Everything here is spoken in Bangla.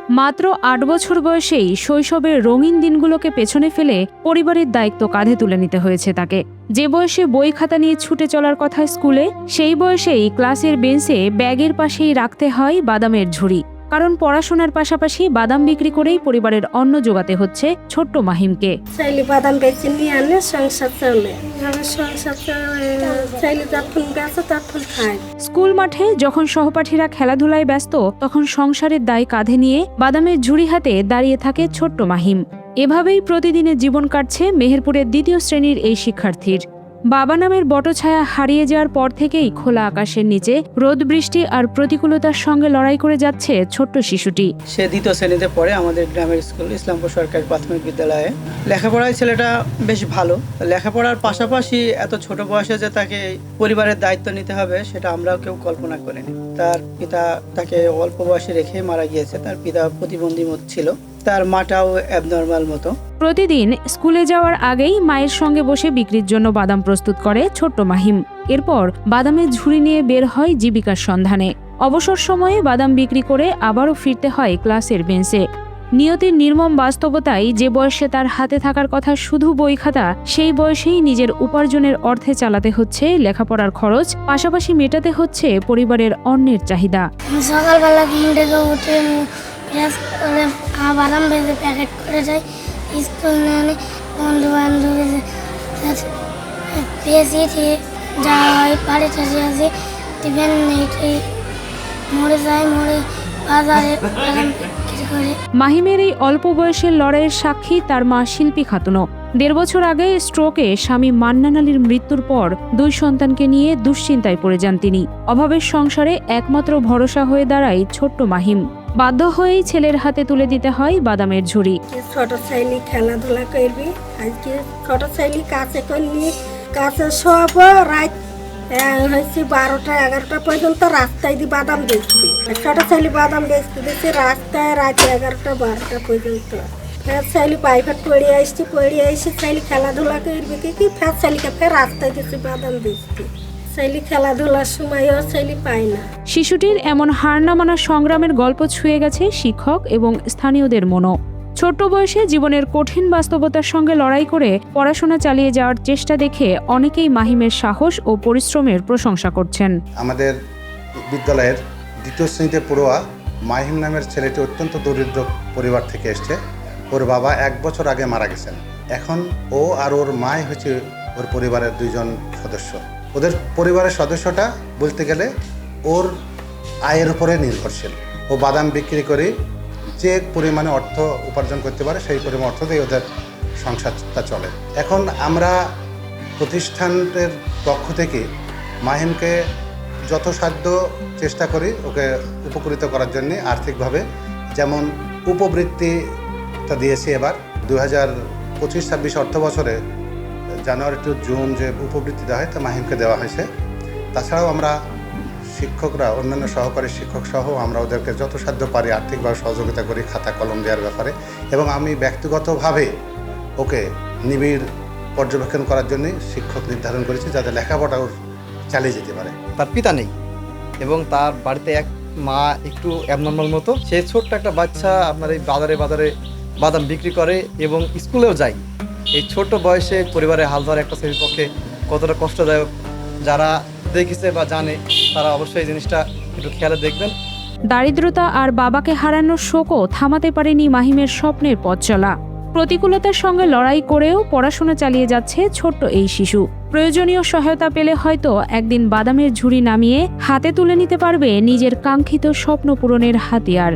মাত্র ৮ বছর বয়সেই শৈশবের রঙিন দিনগুলোকে পেছনে ফেলে পরিবারের দায়িত্ব কাঁধে তুলে নিতে হয়েছে তাকে। যে বয়সে বই খাতা নিয়ে ছুটে চলার কথা স্কুলে, সেই বয়সেই ক্লাসের বেঞ্চে ব্যাগের পাশেই রাখতে হয় বাদামের ঝুড়ি। কারণ পড়াশোনার পাশাপাশি বাদাম বিক্রি করেই পরিবারের অন্ন জোগাতে হচ্ছে ছোট্ট মাহিমকে। চাইলে বাদাম বেচে নিয়ে আনলে সংসার চলে, সংসার চাইলে যখন বেচে তখন খায়। স্কুল মাঠে যখন সহপাঠীরা খেলাধুলায় ব্যস্ত, তখন সংসারের দায় কাঁধে নিয়ে বাদামের ঝুড়ি হাতে দাঁড়িয়ে থাকে ছোট্ট মাহিম। এভাবেই প্রতিদিনের জীবন কাটছে মেহেরপুরের ২য় শ্রেণীর এই শিক্ষার্থীর। বাবা নামের বটছায়া হারিয়ে যাওয়ার পর থেকেই খোলা আকাশের নিচে রোদ বৃষ্টি আর প্রতিকূলতার সঙ্গে লড়াই করে যাচ্ছে ছোট্ট শিশুটি। সে ২য় শ্রেণীতে পড়ে আমাদের গ্রামের স্কুল ইসলামপুর সরকারি প্রাথমিক বিদ্যালয়ে। লেখাপড়ায় ছেলেটা বেশ ভালো। লেখাপড়ার পাশাপাশি এত ছোট বয়সে যে তাকে পরিবারের দায়িত্ব নিতে হবে সেটা আমরাও কেউ কল্পনা করিনি। তার পিতা তাকে অল্প বয়সে রেখে মারা গিয়েছে। তার পিতা প্রতিবন্ধী ছিল, তার মাটাও অ্যাবনর্মাল মতো। প্রতিদিন স্কুলে যাওয়ার আগেই মায়ের সঙ্গে বসে বিক্রির জন্য বাদাম প্রস্তুত করে ছোট্ট মাহিম। এরপর বাদামের ঝুড়ি নিয়ে বের হয় জীবিকার সন্ধানে। অবসর সময়ে বাদাম বিক্রি করে আবারও ফিরতে হয় ক্লাসের বেঞ্চে। নিয়তির নির্মম বাস্তবতায় যে বয়সে তার হাতে থাকার কথা শুধু বই খাতা, সেই বয়সেই নিজের উপার্জনের অর্থে চালাতে হচ্ছে লেখাপড়ার খরচ, পাশাপাশি মেটাতে হচ্ছে পরিবারের অন্যের চাহিদা। সকালবেলা ঘুম থেকে উঠে বাদাম ভেজে প্যাকেট করে যাই স্কুল নিয়ে, বন্ধু বান্ধবের পেয়েছি যাওয়া হয়, বাড়িতে আসি টিফিন নেই, মরে যাই, মরে বাজারে বাদাম বিক্রি করে। মাহিমের এই অল্প বয়সের লড়াইয়ের সাক্ষী তার মা শিল্পী খাতুনও। ১.৫ বছর আগে স্ট্রোকে স্বামী মান্নান আলীর মৃত্যুর পর ২ সন্তানকে নিয়ে দুশ্চিন্তায় পড়ে যান তিনি। অভাবের সংসারে একমাত্র ভরসা হয়ে দাঁড়ায় ছোট্ট মাহিম। বাধ্য হয়েই ছেলের হাতে তুলে দিতে হয় বাদামের ঝুড়ি। ছোট ছেলে খেলাধুলা করবি, আজকে ছোট ছেলে কাছে করলি, কাছে সব রাত হয়েছে 12টা 11টা পর্যন্ত রাস্তায় দিয়ে বাদাম বেচবি। ছোট ছেলে বাদাম বেচতে দিচ্ছে রাস্তায় রাত 11টা 12টা পর্যন্ত। ফের ছেলে প্রাইভেট পড়ে এসে ছেলে খেলাধুলা করবি কি ফের ছেলেকে ফের রাস্তায় দিচ্ছে বাদাম বেচতে। ছেলে খেলাধুলার সময়ও ছেলে পায় না। শিশুটির এমন হার না মানা সংগ্রামের গল্প ছুঁয়ে গেছে শিক্ষক এবং স্থানীয়দের মনও। ছোট্ট বয়সে জীবনের কঠিন বাস্তবতার সঙ্গে লড়াই করে পড়াশোনা চালিয়ে যাওয়ার চেষ্টা দেখে অনেকেই মাহিমের সাহস ও পরিশ্রমের প্রশংসা করছেন। আমাদের বিদ্যালয়ের ২য় শ্রেণীতে পড়ুয়া মাহিম নামের ছেলেটি অত্যন্ত দরিদ্র পরিবার থেকে এসছে। ওর বাবা ১ বছর আগে মারা গেছেন। এখন ও আর ওর মাই হচ্ছে ওর পরিবারের 2 জন সদস্য। ওদের পরিবারের সদস্যটা বলতে গেলে ওর আয়ের উপরে নির্ভরশীল। ও বাদাম বিক্রি করে যে পরিমাণে অর্থ উপার্জন করতে পারে সেই পরিমাণ অর্থ দিয়ে ওদের সংসারটা চলে। এখন আমরা প্রতিষ্ঠানের পক্ষ থেকে মাহিমকে যথাসাধ্য চেষ্টা করি ওকে উপকৃত করার জন্য আর্থিকভাবে, যেমন উপবৃত্তিটা দিয়েছি এবার 2025-26 অর্থ বছরে জানুয়ারি টু জুন যে উপবৃত্তি দেওয়া হয় তা মাহিমকে দেওয়া হয়েছে। তাছাড়াও আমরা শিক্ষকরা, অন্যান্য সহকারী শিক্ষক সহ আমরা ওদেরকে যথাসাধ্য পারি আর্থিকভাবে সহযোগিতা করি খাতা কলম দেওয়ার ব্যাপারে। এবং আমি ব্যক্তিগতভাবে ওকে নিবিড় পর্যবেক্ষণ করার জন্যই শিক্ষক নির্ধারণ করেছি যাতে লেখাপড়া ওর চালিয়ে যেতে পারে। তার পিতা নেই এবং তার বাড়িতে এক মা একটু অ্যাবনর্মাল মতো। সে ছোট্ট একটা বাচ্চা আপনার এই বাজারে বাদাম বিক্রি করে এবং স্কুলেও যায়। এই ছোট বয়সে পরিবারের হাল ধরা একটা ছেলের পক্ষে কতটা কষ্টদায়ক, যারা দেখেছে বা জানে তারা অবশ্যই এই জিনিসটা একটু খেয়ালে দেখবেন। দারিদ্রতা আর বাবাকে হারানোর শোকও থামাতে পারেনি মাহিমের স্বপ্নের পথ চলা। প্রতিকূলতার সঙ্গে লড়াই করেও পড়াশোনা চালিয়ে যাচ্ছে ছোট্ট এই শিশু। প্রয়োজনীয় সহায়তা পেলে হয়তো একদিন বাদামের ঝুড়ি নামিয়ে হাতে তুলে নিতে পারবে নিজের কাঙ্ক্ষিত স্বপ্ন পূরণের হাতিয়ার।